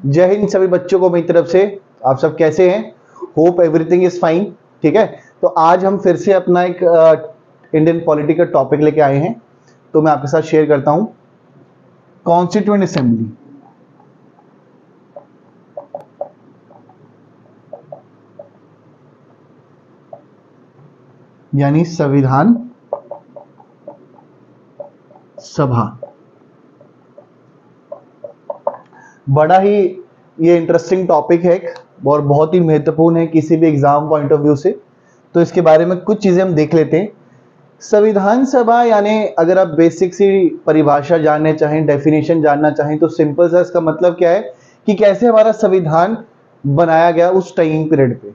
जय हिंद सभी बच्चों को मेरी तरफ से। आप सब कैसे हैं? Hope everything is fine. ठीक है, तो आज हम फिर से अपना एक इंडियन पॉलिटी का टॉपिक लेके आए हैं, तो मैं आपके साथ शेयर करता हूं कॉन्स्टिट्यूएंट असेंबली। यानी संविधान सभा। बड़ा ही ये इंटरेस्टिंग टॉपिक है और बहुत ही महत्वपूर्ण है किसी भी एग्जाम पॉइंट ऑफ व्यू से। तो इसके बारे में कुछ चीजें हम देख लेते हैं। संविधान सभा यानी अगर आप बेसिक सी परिभाषा जानना चाहें, डेफिनेशन जानना चाहें, तो सिंपल सा इसका मतलब क्या है कि कैसे हमारा संविधान बनाया गया उस टाइम पीरियड पे।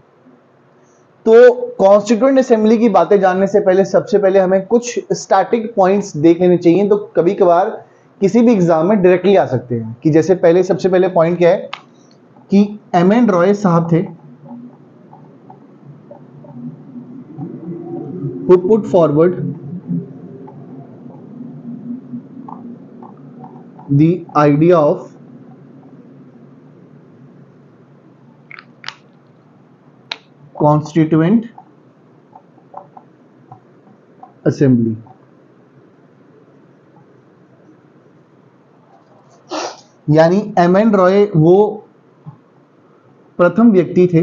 तो कॉन्स्टिट्यूएंट असेंबली की बातें जानने से पहले सबसे पहले हमें कुछ स्टैटिक पॉइंट्स देख लेने चाहिए, तो कभी कभार किसी भी एग्जाम में डायरेक्टली आ सकते हैं। कि जैसे सबसे पहले पॉइंट क्या है कि एम.एन. रॉय साहब थे, who put forward the idea of constituent assembly। यानी एम.एन. रॉय वो प्रथम व्यक्ति थे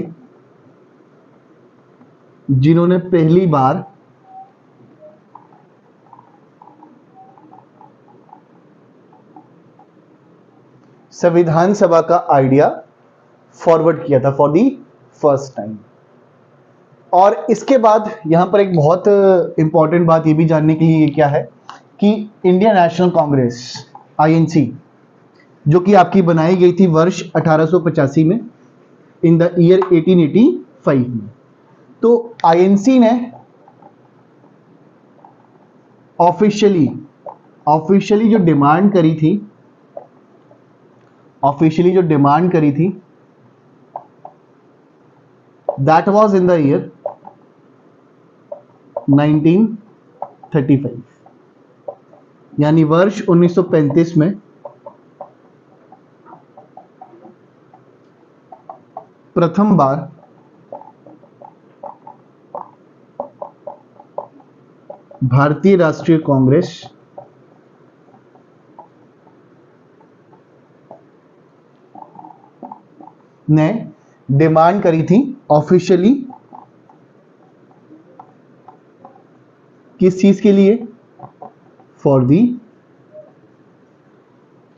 जिन्होंने पहली बार संविधान सभा का आइडिया फॉरवर्ड किया था फॉर दी फर्स्ट टाइम। और इसके बाद यहां पर एक बहुत इंपॉर्टेंट बात ये भी जानने के लिए क्या है कि इंडियन नेशनल कांग्रेस आईएनसी, जो कि आपकी बनाई गई थी वर्ष 1885 में, इन द ईयर 1885 में। तो आईएनसी ने ऑफिशियली जो डिमांड करी थी that was in the year 1935, यानी वर्ष 1935 में प्रथम बार भारतीय राष्ट्रीय कांग्रेस ने डिमांड करी थी ऑफिशियली, किस चीज के लिए? फॉर दी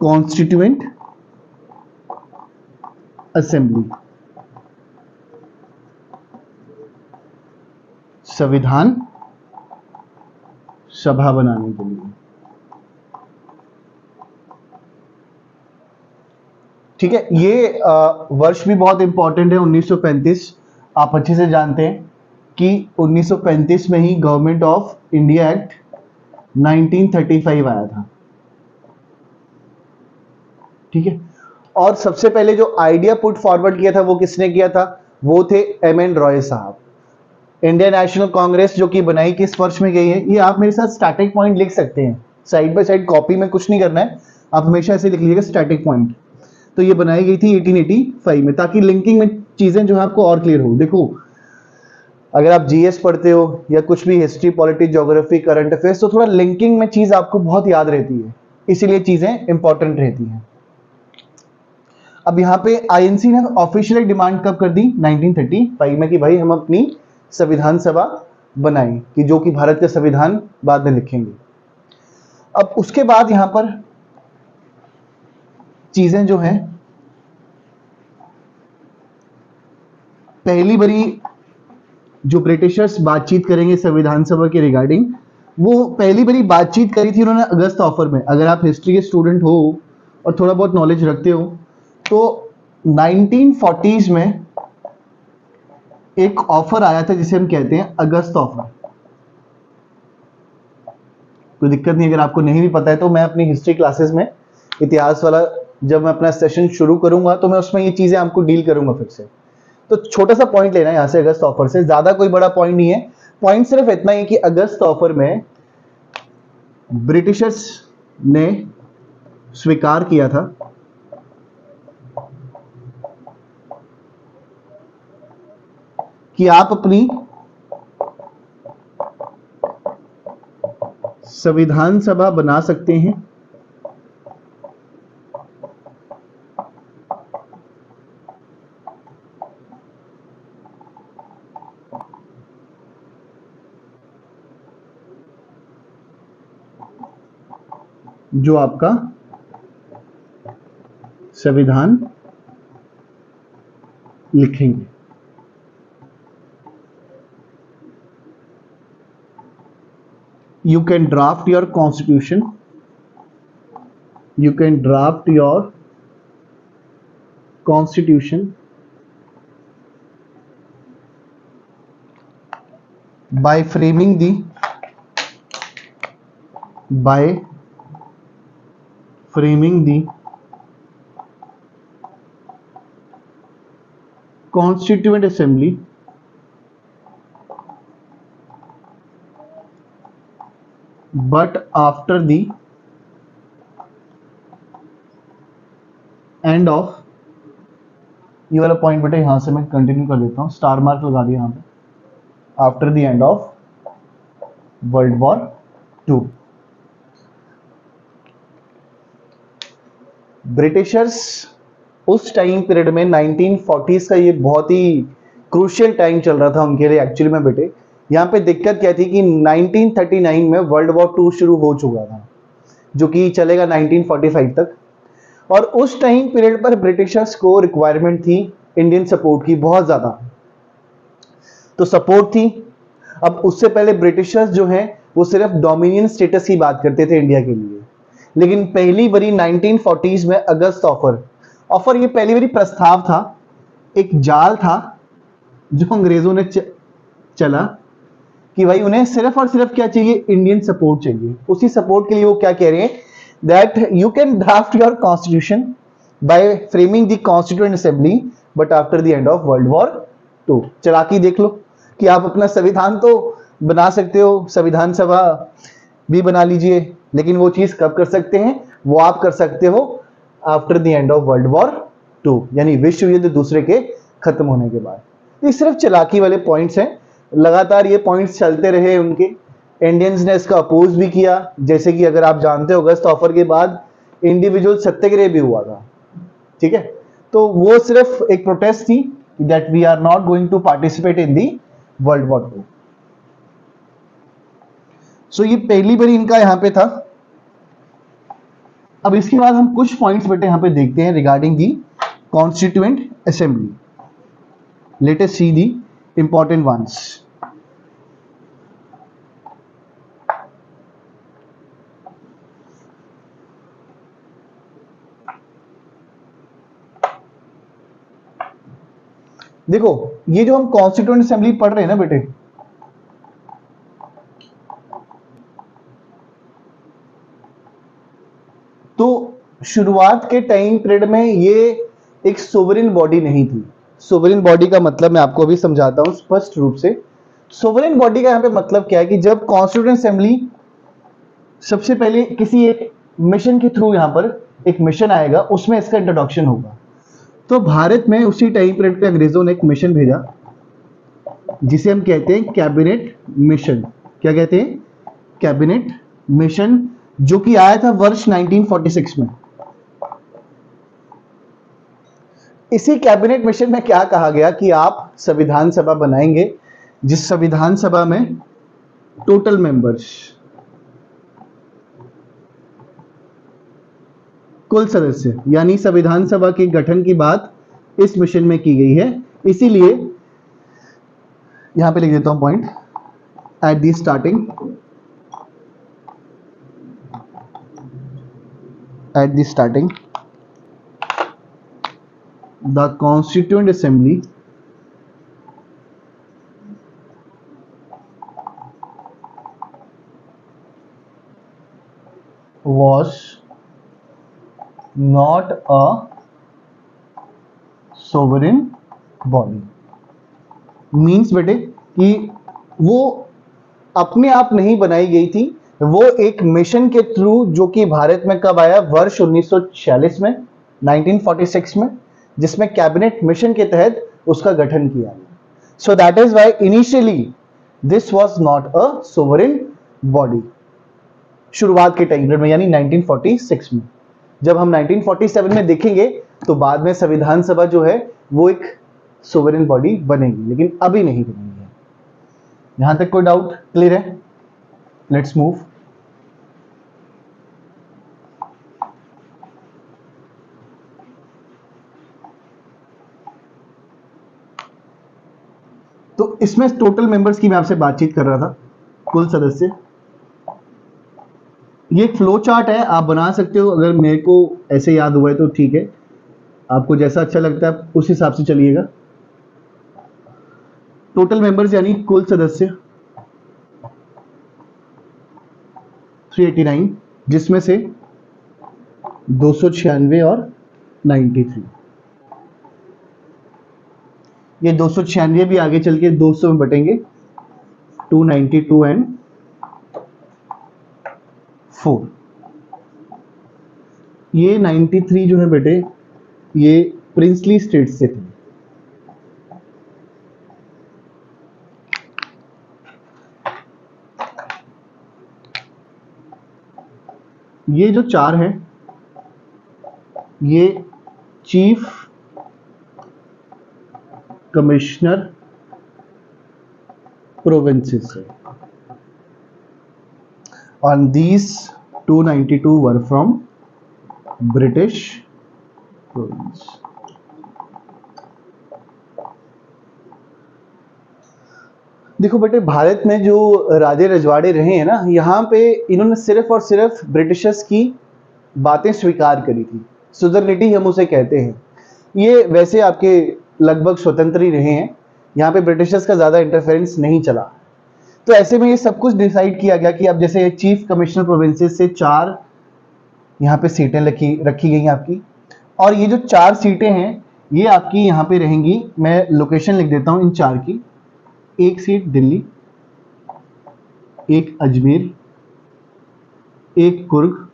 कॉन्स्टिट्यूएंट असेंबली, संविधान सभा बनाने के लिए। ठीक है, ये वर्ष भी बहुत इंपॉर्टेंट है 1935। आप अच्छे से जानते हैं कि 1935 में ही गवर्नमेंट ऑफ इंडिया एक्ट 1935 आया था। ठीक है, और सबसे पहले जो आइडिया पुट फॉरवर्ड किया था वो किसने किया था? वो थे एम.एन. रॉय साहब। इंडियन नेशनल कांग्रेस जो कि बनाई किस वर्ष में गई है, ये आप मेरे साथ स्टैटिक पॉइंट लिख सकते हैं। साइड बाय साइड कॉपी में कुछ नहीं करना है, आप हमेशा ऐसे लिख लीजिएगा स्टैटिक पॉइंट। तो ये बनाई गई थी 1885 में, ताकि लिंकिंग में चीजें जो है आपको और क्लियर हो। देखो, अगर आप जीएस पढ़ते हो या कुछ भी history, politics, geography, current affairs, तो थोड़ा लिंकिंग में चीज आपको बहुत याद रहती है, इसीलिए चीजें इंपॉर्टेंट रहती हैं। अब यहाँ पे आईएनसी ने ऑफिशियली डिमांड कब कर दी? 1935 में, कि भाई हम अपनी संविधान सभा बनाएं, कि जो कि भारत का संविधान बाद में लिखेंगे। अब उसके बाद यहां पर चीजें जो हैं, पहली बारी जो ब्रिटिशर्स बातचीत करेंगे संविधान सभा के रिगार्डिंग, वो पहली बारी बातचीत करी थी उन्होंने अगस्त ऑफर में। अगर आप हिस्ट्री के स्टूडेंट हो और थोड़ा बहुत नॉलेज रखते हो तो 1940s में एक ऑफर आया था जिसे हम कहते हैं अगस्त ऑफर। कोई दिक्कत नहीं, अगर आपको नहीं भी पता है तो मैं अपनी हिस्ट्री क्लासेस में, इतिहास वाला जब मैं अपना सेशन शुरू करूंगा तो मैं उसमें ये चीजें आपको डील करूंगा फिर से। तो छोटा सा पॉइंट लेना है यहां से अगस्त ऑफर से, ज्यादा कोई बड़ा पॉइंट नहीं है। पॉइंट सिर्फ इतना ही कि अगस्त ऑफर में ब्रिटिशर्स ने स्वीकार किया था कि आप अपनी संविधान सभा बना सकते हैं जो आपका संविधान लिखेंगे। You can draft your constitution. You can draft your constitution by framing the Constituent Assembly but after the end of, ये वाला पॉइंट बेटा यहां से मैं कंटिन्यू कर देता हूं, स्टार मार्क लगा दिया यहां पे, after the end of world war 2। Britishers उस टाइम पीरियड में 1940s का ये बहुत ही क्रूशियल टाइम चल रहा था उनके लिए एक्चुअली में बेटे। यहाँ पे दिक्कत क्या थी कि 1939 में वर्ल्ड वॉर 2 शुरू हो चुका था जो कि चलेगा 1945 तक, और उस टाइम पीरियड पर ब्रिटिशर्स को रिक्वायरमेंट थी इंडियन सपोर्ट की बहुत ज्यादा, तो सपोर्ट थी। अब उससे पहले ब्रिटिशर्स जो हैं वो सिर्फ डोमिनियन स्टेटस की बात करते थे इंडिया के लिए, लेकिन पहली बारी 1940s में अगस्त ऑफर ये पहली बारी प्रस्ताव था, एक जाल था जो अंग्रेजों ने चला कि भाई उन्हें सिर्फ और सिर्फ क्या चाहिए, इंडियन सपोर्ट चाहिए। उसी सपोर्ट के लिए वो क्या कह रहे हैं, that you can draft your constitution bye framing the constituent assembly but after the end of world war 2। चलाकी देख लो कि आप अपना संविधान तो बना सकते हो, संविधान सभा भी बना लीजिए, लेकिन वो चीज कब कर सकते हैं, वो आप कर सकते हो after the end of world war 2, यानी विश्व युद्ध दूसरे के खत्म होने के बाद। ये सिर्फ चलाकी वाले पॉइंट्स हैं, लगातार ये पॉइंट्स चलते रहे उनके। इंडियंस ने इसका अपोज भी किया, जैसे कि अगर आप जानते हो अगस्त ऑफर के बाद इंडिविजुअल सत्याग्रह भी हुआ था, ठीक है। तो वो सिर्फ एक प्रोटेस्ट थी that we are not going to participate in the world war 2। सो ये पहली बार इनका यहां पे था। अब इसके बाद हम कुछ पॉइंट्स बेटे यहां पे देखते हैं regarding the constituent assembly. Let us see the important ones. देखो ये जो हम कॉन्स्टिट्यूएंट असेंबली पढ़ रहे हैं ना बेटे, तो शुरुआत के टाइम पीरियड में ये एक सोवरेन बॉडी नहीं थी। सोवरेन बॉडी का मतलब मैं आपको अभी समझाता हूं स्पष्ट रूप से। सोवरेन बॉडी का यहां पे मतलब क्या है कि जब कॉन्स्टिट्यूएंट असेंबली सबसे पहले किसी एक मिशन के थ्रू यहां पर एक मिशन आएगा, उसमें इसका इंट्रोडक्शन होगा। तो भारत में उसी टाइम पीरियड पे अंग्रेजों ने एक मिशन भेजा जिसे हम कहते हैं कैबिनेट मिशन। क्या कहते हैं? कैबिनेट मिशन, जो कि आया था वर्ष 1946 में। इसी कैबिनेट मिशन में क्या कहा गया कि आप संविधान सभा बनाएंगे, जिस संविधान सभा में टोटल मेंबर्स, कुल सदस्य, यानी संविधान सभा के गठन की बात इस मिशन में की गई है। इसीलिए यहां पे लिख देता हूं point, at the starting, at the starting the constituent assembly was not a sovereign body। Means बेटे कि वो अपने आप नहीं बनाई गई थी, वो एक मिशन के थ्रू, जो कि भारत में कब आया, वर्ष 1946 में, 1946 में, जिसमें कैबिनेट मिशन के तहत उसका गठन किया गया। So that is why initially this was not a sovereign body. शुरुआत के टाइम पीरियड में यानी 1946 में। जब हम 1947 में देखेंगे तो बाद में संविधान सभा जो है वो एक सोवरेन बॉडी बनेगी, लेकिन अभी नहीं बनेगी। यहां तक कोई डाउट क्लियर है? Let's move. तो इसमें टोटल मेंबर्स की मैं आपसे बातचीत कर रहा था, कुल सदस्य। ये एक फ्लो चार्ट है, आप बना सकते हो, अगर मेरे को ऐसे याद हुआ है तो ठीक है, आपको जैसा अच्छा लगता है आप उस हिसाब से चलिएगा। टोटल मेंबर्स यानी कुल सदस्य 389, जिसमें से 296 और 93। ये 296 भी आगे चल के 200 में बटेंगे, 292 एंड 4। ये 93 जो है बेटे ये प्रिंसली स्टेट से थे। ये जो 4 है ये चीफ कमिश्नर प्रोविंसेस है, and these 292 were from British province। देखो बेटे, भारत में जो राजे रजवाड़े रहे हैं ना, यहाँ पे इन्होंने सिर्फ और सिर्फ ब्रिटिशर्स की बातें स्वीकार करी थी, सुजर्निटी हम उसे कहते हैं। ये वैसे आपके लगभग स्वतंत्र ही रहे हैं, यहाँ पे ब्रिटिशर्स का ज़्यादा इंटरफेरेंस नहीं चला। तो ऐसे में ये सब कुछ डिसाइड किया गया कि अब जैसे चीफ कमिश्नर प्रोविंसेस से 4 यहाँ पे सीटें रखी गई आपकी, और ये जो 4 सीटें हैं ये आपकी यहाँ पे रहेंगी। मैं लोकेशन लिख देता हूँ इन 4 की। एक सीट दिल्ली, एक अजमेर, एक कुर्ग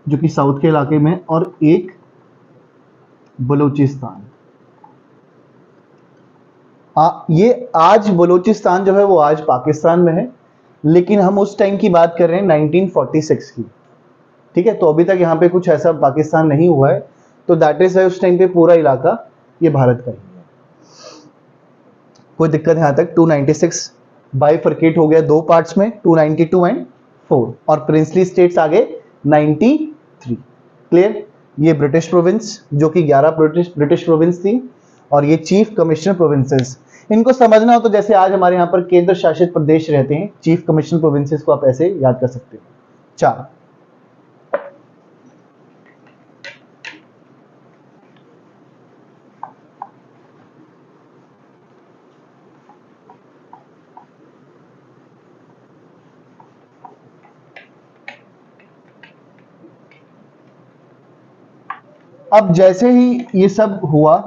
जो कि साउथ के इलाके में, और एक बलूचिस्तान। ये आज बलूचिस्तान जो है वो आज पाकिस्तान में है, लेकिन हम उस टाइम की बात कर रहे हैं 1946 की, ठीक है। तो अभी तक यहाँ पे कुछ ऐसा पाकिस्तान नहीं हुआ है, तो दैट इज उस टाइम पे पूरा इलाका ये भारत का ही है। कोई दिक्कत है यहाँ तक? 296 बाइफरकेट हो गया 2 पार्ट्स में, 292 एंड 4, और प्रिंसली स्टेट्स आगे 93। क्लियर? ये ब्रिटिश प्रोविंस जो कि 11 ब्रिटिश प्रोविंस थी, और ये चीफ कमिश्नर प्रोविंसेस। इनको समझना हो तो जैसे आज हमारे यहाँ पर केंद्र शासित प्रदेश रहते हैं, चीफ कमिश्नर प्रोविंसेस को आप ऐसे याद कर सकते हो, 4। अब जैसे ही ये सब हुआ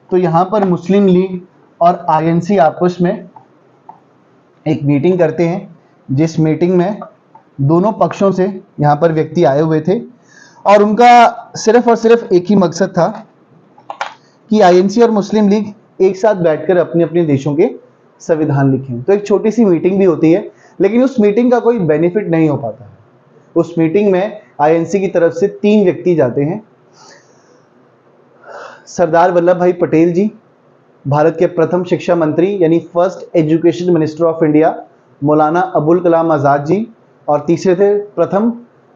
तो यहाँ पर मुस्लिम लीग और आईएनसी आपस में एक मीटिंग करते हैं, जिस मीटिंग में दोनों पक्षों से यहाँ पर व्यक्ति आए हुए थे, और उनका सिर्फ और सिर्फ एक ही मकसद था कि आईएनसी और मुस्लिम लीग एक साथ बैठकर अपने अपने देशों के संविधान लिखें। तो एक छोटी सी मीटिंग भी होती है, लेकिन उस मीटिंग का कोई बेनिफिट नहीं हो पाता है। उस मीटिंग में आईएनसी की तरफ से 3 व्यक्ति जाते हैं। सरदार वल्लभ भाई पटेल जी, भारत के प्रथम शिक्षा मंत्री यानी first education minister of India Maulana Abul Kalam Azad ji, और तीसरे थे प्रथम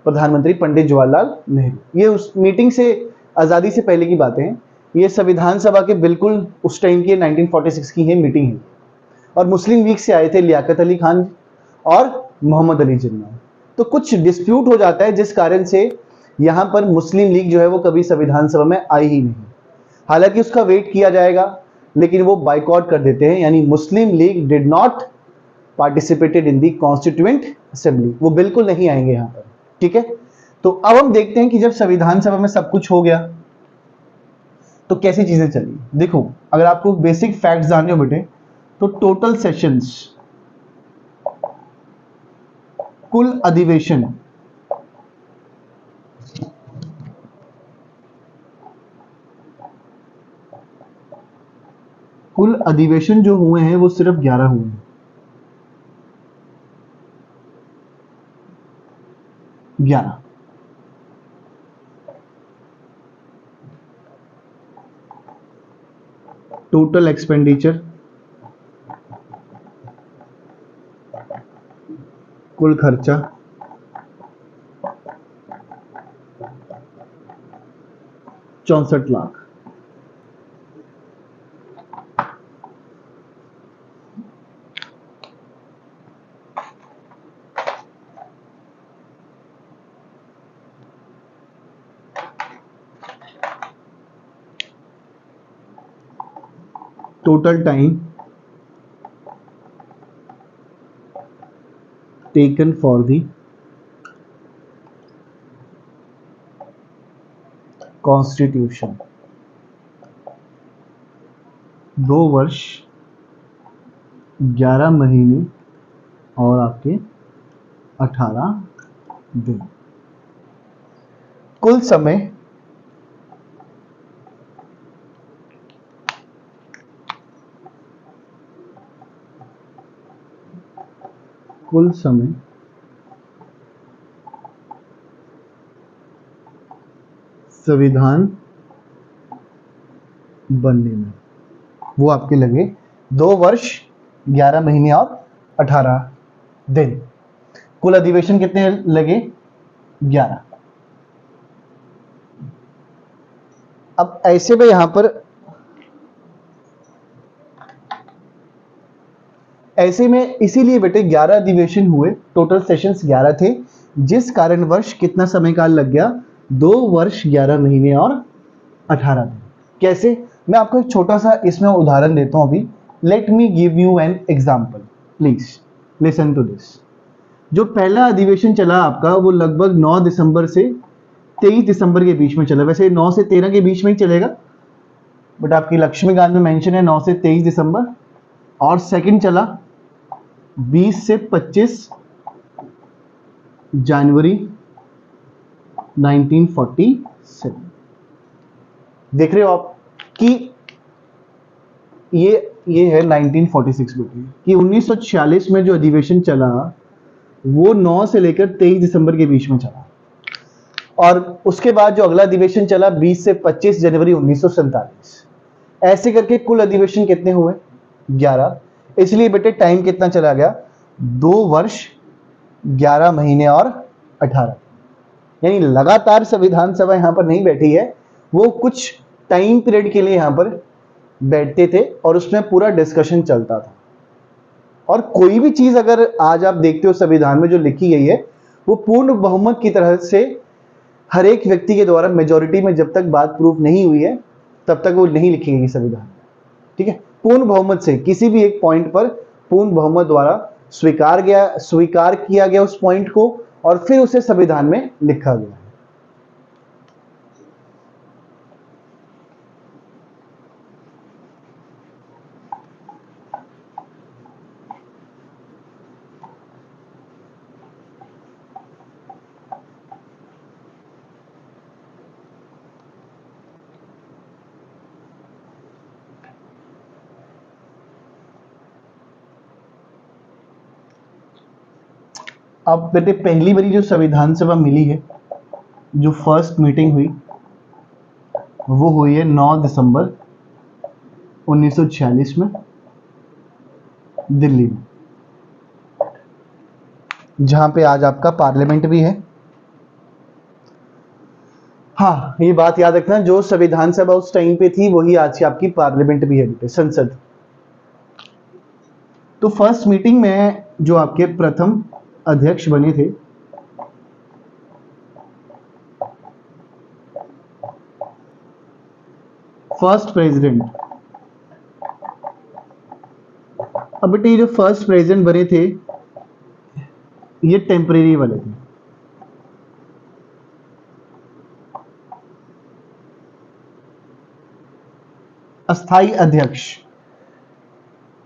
प्रधानमंत्री पंडित जवाहरलाल नेहरू। ये उस मीटिंग से, आज़ादी से पहले की बातें हैं, ये संविधान सभा के बिल्कुल उस टाइम की 1946 की है मीटिंग है। और मुस्लिम लीग से आए थे लियाकत अली खान और मोहम्मद अली जिन्ना। तो कुछ डिस्प्यूट हो जाता है, जिस कारण से यहाँ पर मुस्लिम लीग जो है वो कभी संविधान सभा में आई ही नहीं। हालांकि उसका वेट किया जाएगा, लेकिन वो बाइकआउट कर देते हैं, यानी Muslim League did not participated in the constituent assembly. वो बिल्कुल नहीं आएंगे यहाँ पर, ठीक है। तो अब हम देखते हैं कि जब संविधान सभा में सब कुछ हो गया तो कैसी चीजें चली। देखो, अगर आपको बेसिक फैक्ट्स जानने हो बेटे, तो टोटल सेशंस, कुल अधिवेशन, कुल अधिवेशन जो हुए हैं वो सिर्फ 11 हुए हैं। 11। टोटल एक्सपेंडिचर, कुल खर्चा 64 lakh. Total time taken for the constitution, 2 वर्ष 11 महीने और आपके 18 दिन। कुल समय संविधान बनने में वो आपके लगे 2 वर्ष 11 महीने और 18 दिन। कुल अधिवेशन कितने लगे? 11। अब ऐसे में यहां पर ऐसे में इसीलिए बेटे 11 अधिवेशन हुए, टोटल सेशंस 11 थे, जिस कारणवश कितना समय काल लग गया? 2 वर्ष 11 महीने और 18 दिन। कैसे? मैं आपको एक छोटा सा इसमें उदाहरण देता हूं अभी। Let me give you an example, please listen to this. जो पहला अधिवेशन चला आपका वो लगभग 9 दिसंबर से 23 दिसंबर के बीच में चला। वैसे 9 से 13 के बीच में ही चलेगा, बट आपकी लक्ष्मीकांत में मेंशन है 9 से 23 दिसंबर। और सेकंड चला 20 से 25 जनवरी 1947। देख रहे हो आप कि ये है 1946 बेटी कि 1946 में जो अधिवेशन चला वो 9 से लेकर 23 दिसंबर के बीच में चला। और उसके बाद जो अगला अधिवेशन चला 20 से 25 जनवरी 1947। ऐसे करके कुल अधिवेशन कितने हुए? 11। इसलिए बेटे टाइम कितना चला गया? 2 वर्ष 11 महीने और 18। यानी लगातार संविधान सभा यहां पर नहीं बैठी है, वो कुछ टाइम पीरियड के लिए यहां पर बैठते थे और उसमें पूरा डिस्कशन चलता था। और कोई भी चीज अगर आज आप देखते हो संविधान में जो लिखी गई है वो पूर्ण बहुमत की तरह से हर एक व्यक्ति के द्वारा मेजॉरिटी में जब तक बात प्रूफ नहीं हुई है तब तक वो नहीं लिखी गई संविधान। ठीक है, पूर्ण बहुमत से किसी भी एक पॉइंट पर पूर्ण बहुमत द्वारा स्वीकार किया गया उस पॉइंट को और फिर उसे संविधान में लिखा गया। अब बेटे पहली बारी जो संविधान सभा मिली है, जो फर्स्ट मीटिंग हुई वो हुई है 9 दिसंबर 1946 में दिल्ली में, जहां पे आज आपका पार्लियामेंट भी है। हाँ, ये बात याद रखना, जो संविधान सभा उस टाइम पे थी वही आज की आपकी पार्लियामेंट भी है बेटे, संसद। तो फर्स्ट मीटिंग में जो आपके प्रथम अध्यक्ष बने थे फर्स्ट प्रेसिडेंट। अब बेटे जो फर्स्ट प्रेसिडेंट बने थे ये टेम्परेरी वाले थे। अस्थाई अध्यक्ष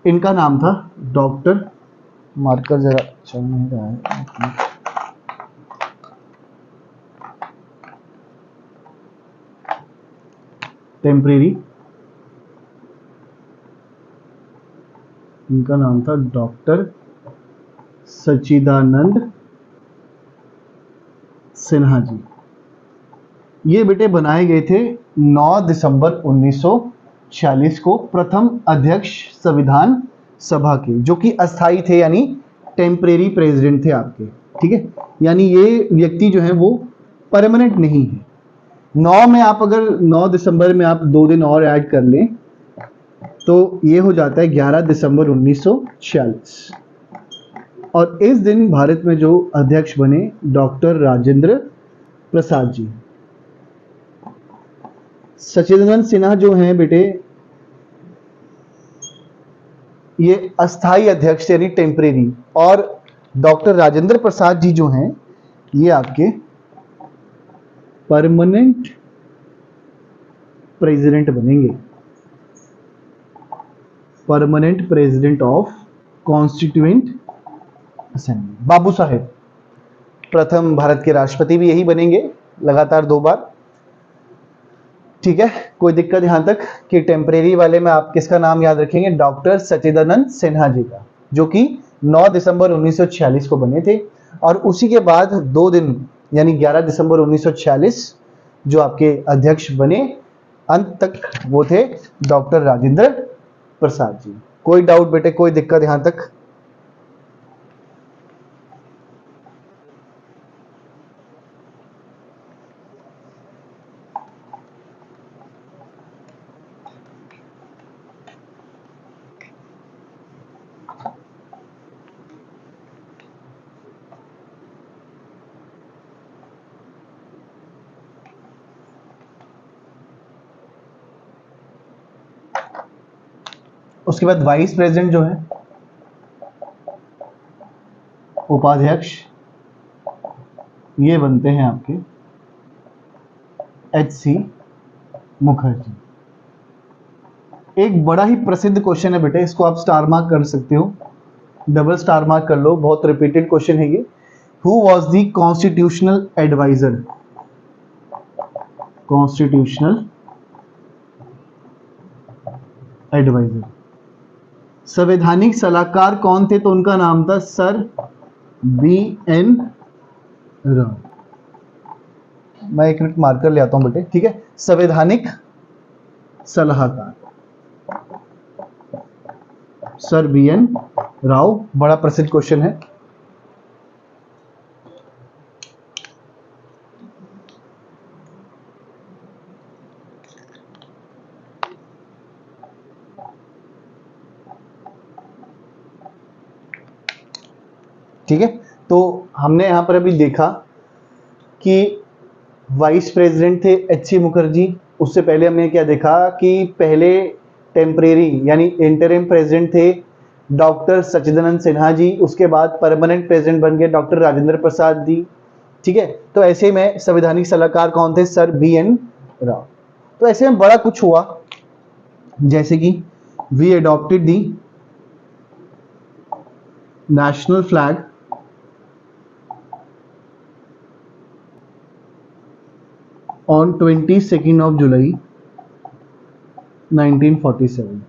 इनका नाम था डॉक्टर, मार्कर जरा चल नहीं रहा है, टेम्परेरी इनका नाम था डॉक्टर सच्चिदानंद सिन्हा जी। ये बेटे बनाए गए थे 9 दिसंबर 1946 को प्रथम अध्यक्ष संविधान सभा के, जो कि अस्थाई थे, यानी टेम्परेरी प्रेसिडेंट थे आपके, ठीक है। यानी ये व्यक्ति जो है वो परमानेंट नहीं है। 9 में आप अगर 9 दिसंबर में आप 2 दिन और ऐड कर लें तो ये हो जाता है 11 दिसंबर 1946। और इस दिन भारत में जो अध्यक्ष बने डॉक्टर राजेंद्र प्रसाद जी। सच्चिदानंद सिन्हा जो हैं बेटे ये अस्थाई अध्यक्ष यानी टेम्परेरी, और डॉक्टर राजेंद्र प्रसाद जी जो हैं ये आपके परमानेंट प्रेसिडेंट बनेंगे, permanent president of constituent assembly. बाबू साहेब प्रथम भारत के राष्ट्रपति भी यही बनेंगे लगातार 2 बार, ठीक है। कोई दिक्कत यहां तक कि टेम्परेरी वाले में आप किसका नाम याद रखेंगे, डॉक्टर सच्चिदानंद सिन्हा जी का, जो कि 9 दिसंबर 1946 को बने थे। और उसी के बाद 2 दिन यानी 11 दिसंबर 1946 जो आपके अध्यक्ष बने अंत तक वो थे डॉक्टर राजेंद्र प्रसाद जी। कोई डाउट बेटे, कोई दिक्कत यहां तक? उसके बाद वाइस प्रेसिडेंट जो है उपाध्यक्ष ये बनते हैं आपके H.C. मुखर्जी। एक बड़ा ही प्रसिद्ध क्वेश्चन है बेटे, इसको आप स्टार मार्क कर सकते हो, डबल स्टार मार्क कर लो, बहुत रिपीटेड क्वेश्चन है ये। Who was the constitutional adviser, constitutional adviser, संवैधानिक सलाहकार कौन थे? तो उनका नाम था सर B.N. राव। मैं एक मिनट मार्कर ले आता हूं बेटे, ठीक है। संवैधानिक सलाहकार सर B.N. राव, बड़ा प्रसिद्ध क्वेश्चन है। ठीक है, तो हमने यहां पर अभी देखा कि वाइस प्रेसिडेंट थे H.C. मुखर्जी। उससे पहले हमने क्या देखा कि पहले टेम्परेरी यानी इंटरिम प्रेसिडेंट थे डॉक्टर सच्चिदानंद सिन्हा जी, उसके बाद परमानेंट प्रेसिडेंट बन गए डॉक्टर राजेंद्र प्रसाद जी, ठीक है। तो ऐसे में संवैधानिक सलाहकार कौन थे? Sir B.N. राव। तो ऐसे में बड़ा कुछ हुआ, जैसे कि we adopted the national flag on 22nd of July 1947।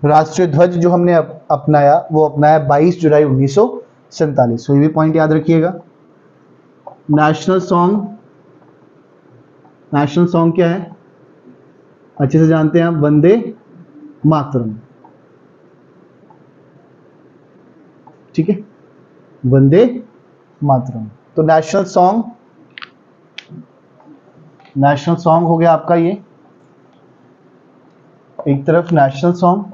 राष्ट्रीय ध्वज जो हमने अपनाया वो अपनाया 22 जुलाई 1947। ये भी पॉइंट याद रखिएगा। नेशनल सॉन्ग, नेशनल सॉन्ग क्या है अच्छे से जानते हैं आप, वंदे मातरम, ठीक है, वंदे मातरम। तो नेशनल सॉन्ग हो गया आपका ये एक तरफ नेशनल सॉन्ग।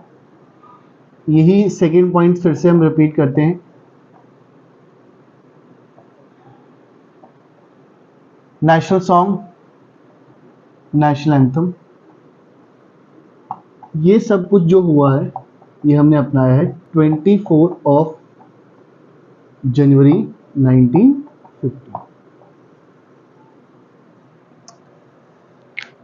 यही सेकंड पॉइंट फिर से हम रिपीट करते हैं, नेशनल सॉन्ग, नेशनल एंथम, ये सब कुछ जो हुआ है ये हमने अपनाया है 24 of January 1950।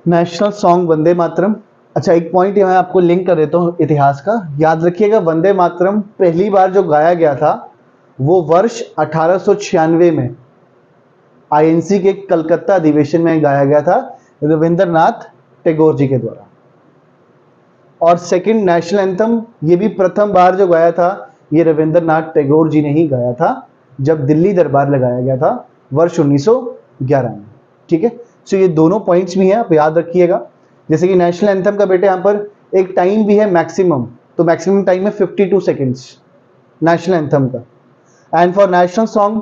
National song Vande Mataram. अच्छा, एक पॉइंट यहाँ आपको लिंक कर देता हूँ इतिहास का, याद रखिएगा। वंदे मातरम पहली बार जो गाया गया था वो वर्ष 1896 में INC के कलकत्ता अधिवेशन में गाया गया था रविंद्रनाथ टैगोर जी के द्वारा। और सेकंड नेशनल एंथम ये भी प्रथम बार जो गाया था ये रविंद्रनाथ टैगोर जी ने ही गाया था जब दिल्ली दरबार लगाया गया था वर्ष 1911 में। ठीक है, सो ये दोनों पॉइंट्स भी हैं, आप याद रखिएगा। जैसे कि नेशनल एंथम का बेटे यहाँ पर एक टाइम भी है मैक्सिमम, तो मैक्सिमम टाइम है 52 सेकेंड्स नेशनल एंथम का। एंड फॉर नेशनल सॉन्ग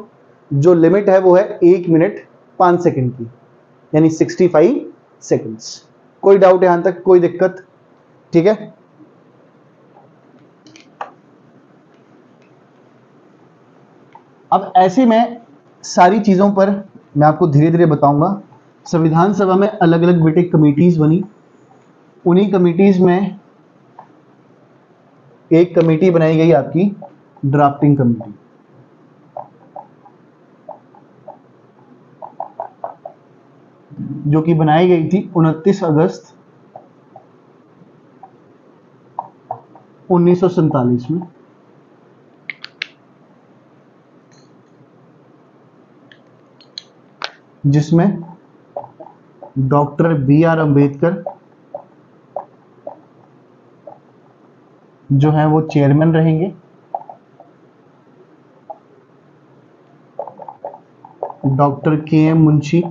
जो लिमिट है वो है 1 मिनट 5 सेकेंड की, यानी 65 सेकेंड्स। कोई डाउट यहां तक, कोई दिक्कत? ठीक है, अब ऐसे में सारी चीजों पर मैं आपको धीरे धीरे बताऊंगा। संविधान सभा में अलग अलग बेटे कमिटीज बनी, उन्हीं कमिटीज में एक कमेटी बनाई गई आपकी ड्राफ्टिंग कमेटी, जो कि बनाई गई थी 29 अगस्त 1947 में। जिसमें डॉक्टर BR अम्बेडकर जो है वो चेयरमैन रहेंगे, डॉक्टर KM मुंशी,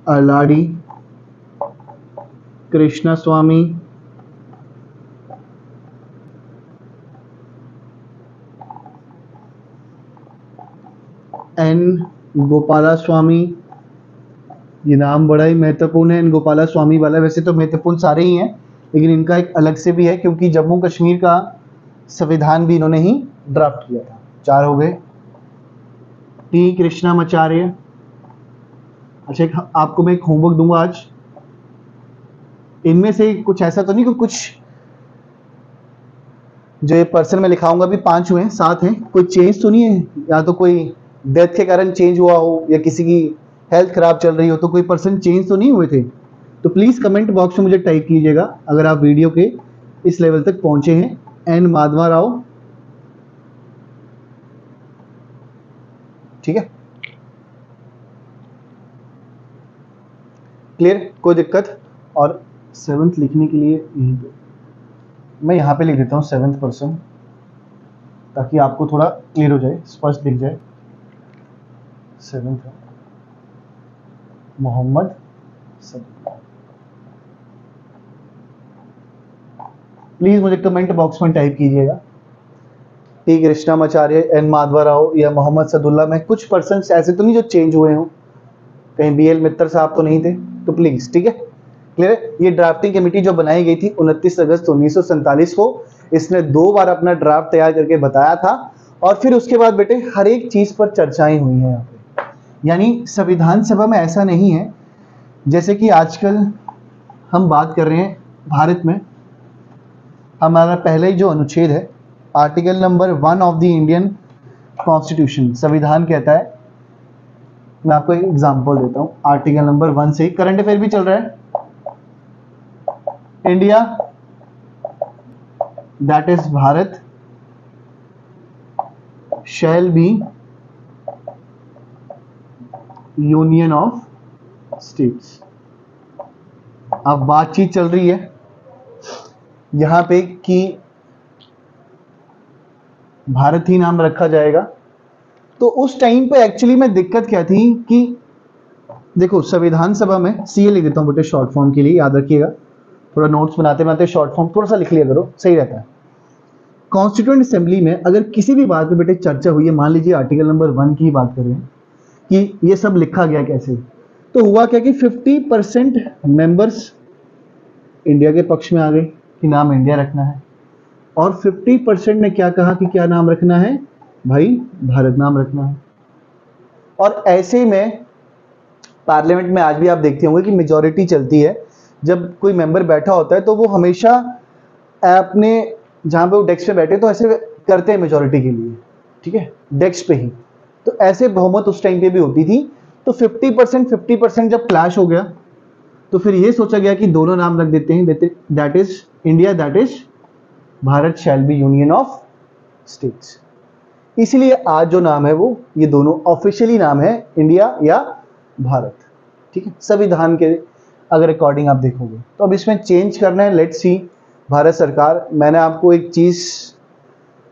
अलाड़ी कृष्णा स्वामी, N गोपाला स्वामी, ये नाम बड़ा ही महत्वपूर्ण है N गोपाला स्वामी वाला। वैसे तो महत्वपूर्ण सारे ही हैं, लेकिन इनका एक अलग से भी है क्योंकि जम्मू कश्मीर का संविधान भी इन्होंने ही ड्राफ्ट किया था। 4 हो गए। T कृष्णामाचार्य। अच्छा, आपको मैं एक होमवर्क दूंगा आज, इनमें से कुछ ऐसा तो नहीं कि कुछ जो ये पर्सन में लिखाऊंगा भी 5 हुए हैं, 7 हैं, कोई चेंज तो नहीं है? या तो कोई डेथ के कारण चेंज हुआ हो या किसी की हेल्थ खराब चल रही हो, तो कोई पर्सन चेंज तो नहीं हुए थे? तो प्लीज कमेंट बॉक्स में मुझे टाइप कीजिएगा अगर आप वीडियो के इस लेवल तक पहुंचे हैं। N माधवा राव, ठीक है, क्लियर, कोई दिक्कत? और 7th लिखने के लिए यहीं पे मैं यहाँ पे लिख देता हूँ 7th पर्सन, ताकि आपको थोड़ा क्लियर हो जाए, स्पष्ट दिख जाए। 7th है मोहम्मद सदुल्ला। प्लीज मुझे कमेंट बॉक्स में टाइप कीजिएगा T कृष्णामाचार्य, N माधवा राव या मोहम्मद सदुल्ला में कुछ पर्सन ऐसे तो नहीं जो चेंज हुए हों, कहीं BL मित्तर साहब तो नहीं थे? तो प्लीज, ठीक है, क्लियर है। ये ड्राफ्टिंग कमेटी जो बनाई गई थी 29 अगस्त 1947 को, इसने 2 बार अपना ड्राफ्ट तैयार करके बताया था और फिर उसके बाद बेटे हर एक चीज पर चर्चाएं हुई हैं यहाँ पे। यानी संविधान सभा में ऐसा नहीं है जैसे कि आजकल हम बात कर रहे हैं भारत में, हमारा पहले ही जो अनुच्छेद है article number 1 of the Indian constitution, संविधान कहता है, मैं आपको एक एग्जांपल देता हूं, आर्टिकल नंबर 1 से करंट अफेयर भी चल रहा है। India that is Bharat shall be union of states. अब बातचीत चल रही है यहां पे कि भारत ही नाम रखा जाएगा। तो उस टाइम पे एक्चुअली में दिक्कत क्या थी कि देखो संविधान सभा में, CA लिख देता हूं बेटे शॉर्ट फॉर्म के लिए, याद रखिएगा, थोड़ा नोट्स बनाते बनाते शॉर्ट फॉर्म थोड़ा सा लिख लिया करो, सही रहता है। कॉन्स्टिट्यूएंट असेंबली में अगर किसी भी बात पे बेटे चर्चा हुई है, मान लीजिए आर्टिकल नंबर 1 की बात करें कि ये सब लिखा गया कैसे, तो हुआ क्या कि 50% मेंबर्स इंडिया के पक्ष में आ गए कि नाम इंडिया रखना है, और 50% ने क्या कहा कि क्या नाम रखना है भाई, भारत नाम रखना है। और ऐसे में पार्लियामेंट में आज भी आप देखते होंगे कि मेजॉरिटी चलती है। जब कोई मेंबर बैठा होता है तो वो हमेशा अपने जहां पे वो डेस्क पे बैठे तो ऐसे करते हैं मेजॉरिटी के लिए, ठीक है, डेस्क पे ही। तो ऐसे बहुमत उस टाइम पे भी होती थी। तो 50% जब क्लैश हो गया तो फिर ये सोचा गया कि दोनों नाम रख देते हैं, that is India, that is Bharat shall be union of states. इसीलिए आज जो नाम है वो, ये दोनों ऑफिशियली नाम है इंडिया या भारत, ठीक है, संविधान के अगर अकॉर्डिंग आप देखोगे। तो अब इसमें चेंज करना है, लेट्स सी भारत सरकार। मैंने आपको एक चीज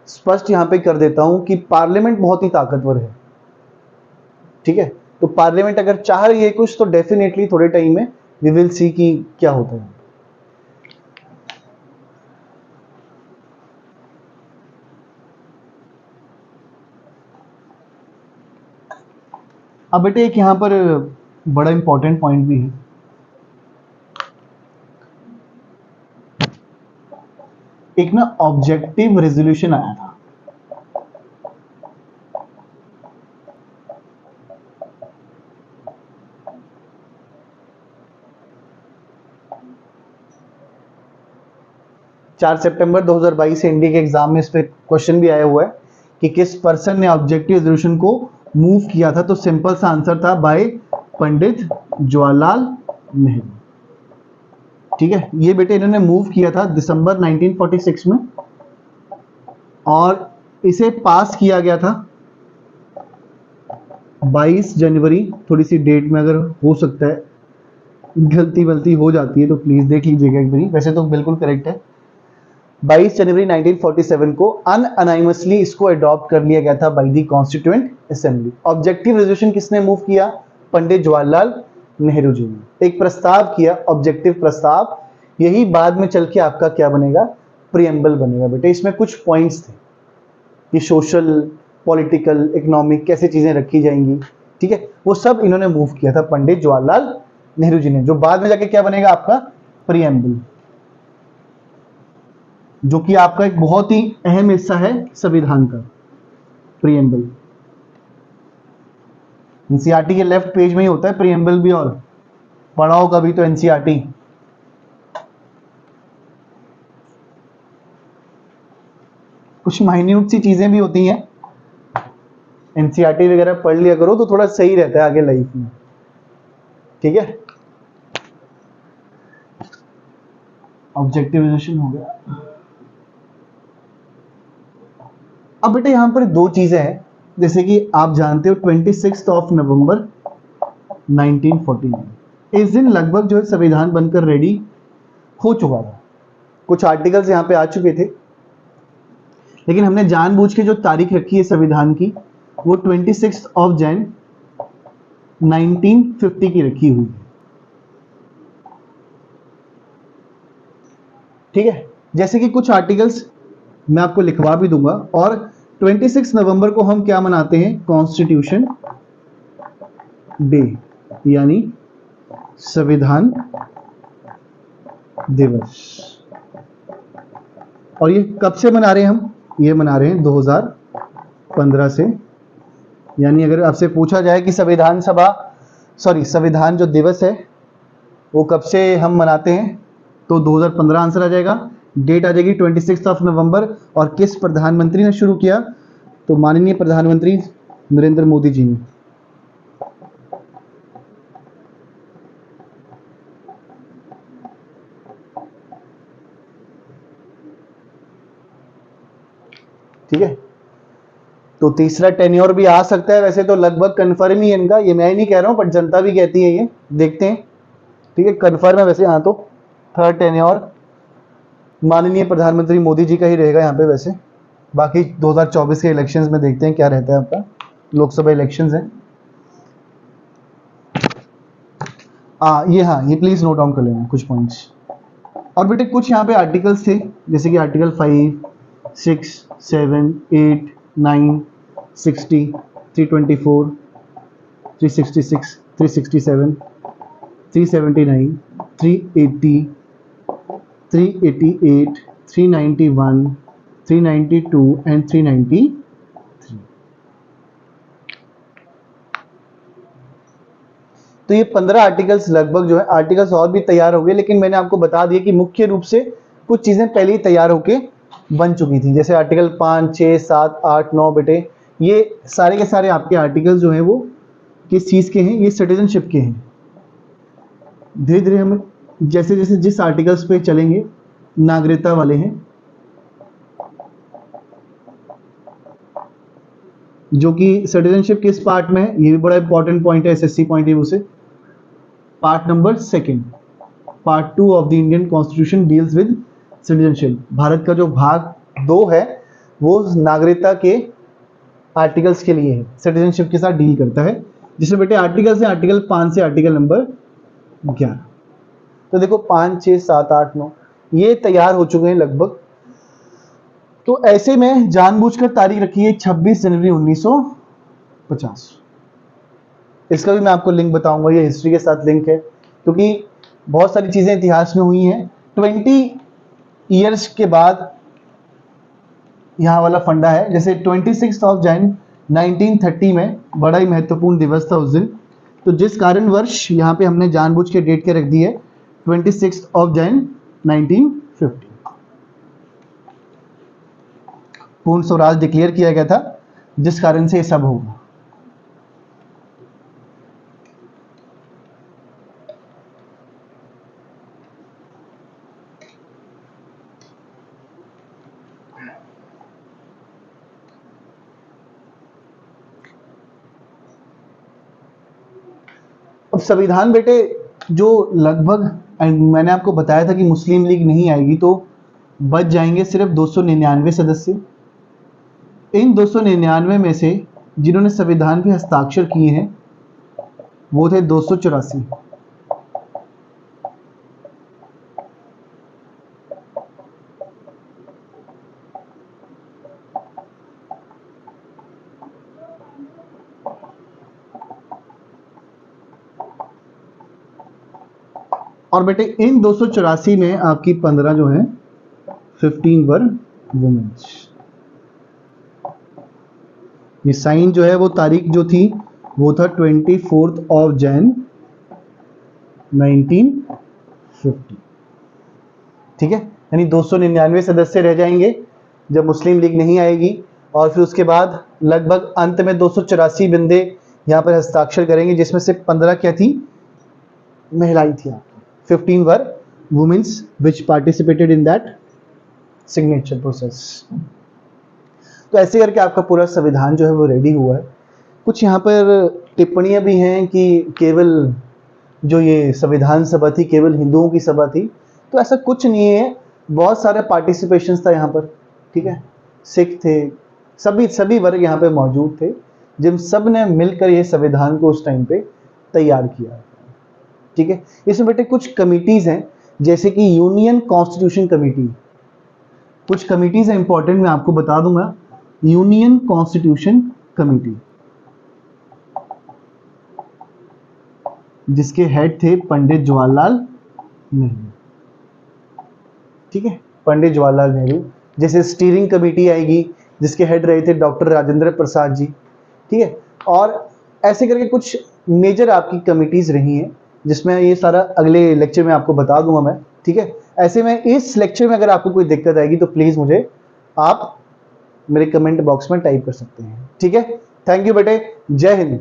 स्पष्ट यहाँ पे कर देता हूँ कि पार्लियामेंट बहुत ही ताकतवर है, ठीक है। तो पार्लियामेंट अगर चाह रही है कुछ, तो डेफिनेटली थोड़े टाइम में वी विल सी कि क्या होता है। अब बेटे एक यहाँ पर बड़ा इंपॉर्टेंट पॉइंट भी है। एक ना ऑब्जेक्टिव रेजोल्यूशन आया था, चार सितंबर 2022 से इंडिया के एग्जाम में इस पे क्वेश्चन भी आया हुआ है कि किस पर्सन ने ऑब्जेक्टिव रेजोल्यूशन को मूव किया था। तो सिंपल सा आंसर था बाय पंडित जवाहरलाल नेहरू, ठीक है। ये बेटे इन्होंने मूव किया था दिसंबर 1946 में, और इसे पास किया गया था 22 जनवरी। थोड़ी सी डेट में अगर हो सकता है गलती वलती हो जाती है तो प्लीज देख लीजिएगा एक बारी, वैसे तो बिल्कुल करेक्ट है। 22 जनवरी 1947 को अनअनाइमसली इसको अडॉप्ट कर लिया गया था by the constituent assembly. Objective resolution किसने मूव किया? पंडित जवाहरलाल नेहरू जी ने एक प्रस्ताव किया, ऑब्जेक्टिव प्रस्ताव। यही बाद में चल के आपका क्या बनेगा? प्रीएम्बल बनेगा बेटे। इसमें कुछ पॉइंट्स थे कि सोशल, पॉलिटिकल, इकोनॉमिक कैसे चीजें रखी जाएंगी, ठीक है, वो सब इन्होंने मूव किया था पंडित जवाहरलाल नेहरू जी ने, जो बाद में जाके क्या बनेगा आपका प्रीएम्बल, जो कि आपका एक बहुत ही अहम हिस्सा है संविधान का, प्रीएम्बल। एनसीईआरटी के लेफ्ट पेज में ही होता है प्रीएम्बल भी, और पढ़ा हो कभी तो एनसीईआरटी। कुछ माइन्यूट सी चीजें भी होती हैं, एनसीईआरटी वगैरह पढ़ लिया करो तो थोड़ा सही रहता है आगे लाइफ में, ठीक है। ऑब्जेक्टिव रेजोल्यूशन हो गया। अब बेटे यहां पर दो चीजें हैं, जैसे कि आप जानते हो 26 नवंबर 1949, इस दिन लगभग जो है संविधान बनकर रेडी हो चुका था। कुछ आर्टिकल्स यहाँ पे आ चुके थे, लेकिन हमने जानबूझ के जो तारीख रखी है संविधान की वो 26 जनवरी 1950 की रखी हुई है, ठीक है। जैसे कि कुछ आर्टिकल्स मैं आपको लिखवा भी दूंगा। और 26 नवंबर को हम क्या मनाते हैं? कॉन्स्टिट्यूशन डे, यानी संविधान दिवस। और ये कब से मना रहे हैं हम? ये मना रहे हैं 2015 से। यानी अगर आपसे पूछा जाए कि संविधान जो दिवस है वो कब से हम मनाते हैं, तो 2015 आंसर आ जाएगा। डेट आ जाएगी 26 नवंबर। और किस प्रधानमंत्री ने शुरू किया? तो माननीय प्रधानमंत्री नरेंद्र मोदी जी ने। ठीक है, तो तीसरा टेन्योर भी आ सकता है, वैसे तो लगभग कंफर्म ही है इनका, ये मैं ही नहीं कह रहा हूं बट जनता भी कहती है, ये देखते हैं, ठीक है, कंफर्म है वैसे। हाँ, तो थर्ड टेन्योर माननीय प्रधानमंत्री मोदी जी का ही रहेगा यहाँ पे वैसे। बाकी 2024 के इलेक्शंस में देखते हैं क्या रहता है आपका, लोकसभा इलेक्शंस है। ये प्लीज नोट डाउन कर लेना कुछ पॉइंट्स। और बेटे कुछ यहाँ पे आर्टिकल्स थे, जैसे कि आर्टिकल 5, 6, 7, 8, 9, 60, 324, 366, 367, 379, 380, 388, 391, 392 एंड 393। तो ये 15 आर्टिकल्स लगभग जो है, आर्टिकल्स और भी तैयार हो गए, लेकिन मैंने आपको बता दिया कि मुख्य रूप से कुछ चीजें पहले ही तैयार होके बन चुकी थी, जैसे आर्टिकल 5, 6, 7, 8, 9 बेटे, ये सारे के सारे आपके आर्टिकल्स जो हैं वो किस चीज के हैं? ये सिटीजनशिप के हैं। धीरे धीरे हम जैसे जैसे जिस आर्टिकल्स पे चलेंगे नागरिकता वाले हैं, जो कि सिटीजनशिप किस पार्ट में है, ये भी बड़ा इंपॉर्टेंट पॉइंट है एसएससी पॉइंट ऑफ व्यू से। Part number 2, part 2 of the Indian constitution deals with citizenship. Bharat का जो भाग 2 है वो नागरिकता के आर्टिकल्स के लिए है, सिटीजनशिप के साथ डील करता है, जिसमें बेटे आर्टिकल्स है आर्टिकल 5 से आर्टिकल नंबर 11। तो देखो 5, 6, 7, 8, 9 ये तैयार हो चुके हैं लगभग। तो ऐसे में जानबूझकर तारीख रखी है 26 जनवरी 1950। इसका भी मैं आपको लिंक बताऊंगा, ये हिस्ट्री के साथ लिंक है, क्योंकि बहुत सारी चीजें इतिहास में हुई हैं। 20 ईयर्स के बाद यहाँ वाला फंडा है, जैसे 26 जनवरी 1930 में बड़ा ही महत्वपूर्ण दिवस था उस दिन। तो जिस कारणवश यहाँ पे हमने जानबूझ के डेट के रख दी है 26 जनवरी 1950। पूर्ण स्वराज डिक्लेयर किया गया था, जिस कारण से ये सब होगा। अब संविधान बेटे जो लगभग, मैंने आपको बताया था कि मुस्लिम लीग नहीं आएगी तो बच जाएंगे सिर्फ 299 सदस्य। इन 299 में से जिन्होंने संविधान पे हस्ताक्षर किए हैं वो थे 284। और बेटे इन 284 में आपकी 15 जो है 15 वर वुमेन्स। ये साइन जो है वो तारीख जो थी वो था 24 जनवरी 1950। ठीक है, यानी 299 सदस्य रह जाएंगे जब मुस्लिम लीग नहीं आएगी, और फिर उसके बाद लगभग अंत में 284 बंदे यहाँ पर हस्ताक्षर करेंगे, जिसमें से 15 क्या थी, महिलाएं थी। 15 were women's which participated in that signature process. तो ऐसे करके आपका पूरा संविधान जो है वो रेडी हुआ है। कुछ यहाँ पर टिप्पणियां भी हैं कि केवल जो ये संविधान सभा थी केवल हिंदुओं की सभा थी, तो ऐसा कुछ नहीं है, बहुत सारे पार्टिसिपेशन था यहाँ पर। ठीक है, सिख थे, सभी वर्ग यहाँ पे मौजूद थे, जिन सब ने मिलकर ये संविधान को उस टाइम पे तैयार किया। ठीक है, इसमें बेटे कुछ कमिटीज हैं, जैसे कि यूनियन कॉन्स्टिट्यूशन कमेटी। कुछ कमिटीज हैं इंपॉर्टेंट, मैं आपको बता दूंगा। यूनियन कॉन्स्टिट्यूशन कमेटी, जिसके हेड थे पंडित जवाहरलाल नेहरू। ठीक है, पंडित जवाहरलाल नेहरू। जैसे स्टीयरिंग कमेटी आएगी, जिसके हेड रहे थे डॉक्टर राजेंद्र प्रसाद जी। ठीक है, और ऐसे करके कुछ मेजर आपकी कमिटीज रही हैं, जिसमें ये सारा अगले लेक्चर में आपको बता दूंगा मैं। ठीक है, ऐसे में इस लेक्चर में अगर आपको कोई दिक्कत आएगी तो प्लीज मुझे आप मेरे कमेंट बॉक्स में टाइप कर सकते हैं। ठीक है, थैंक यू बेटे, जय हिंद।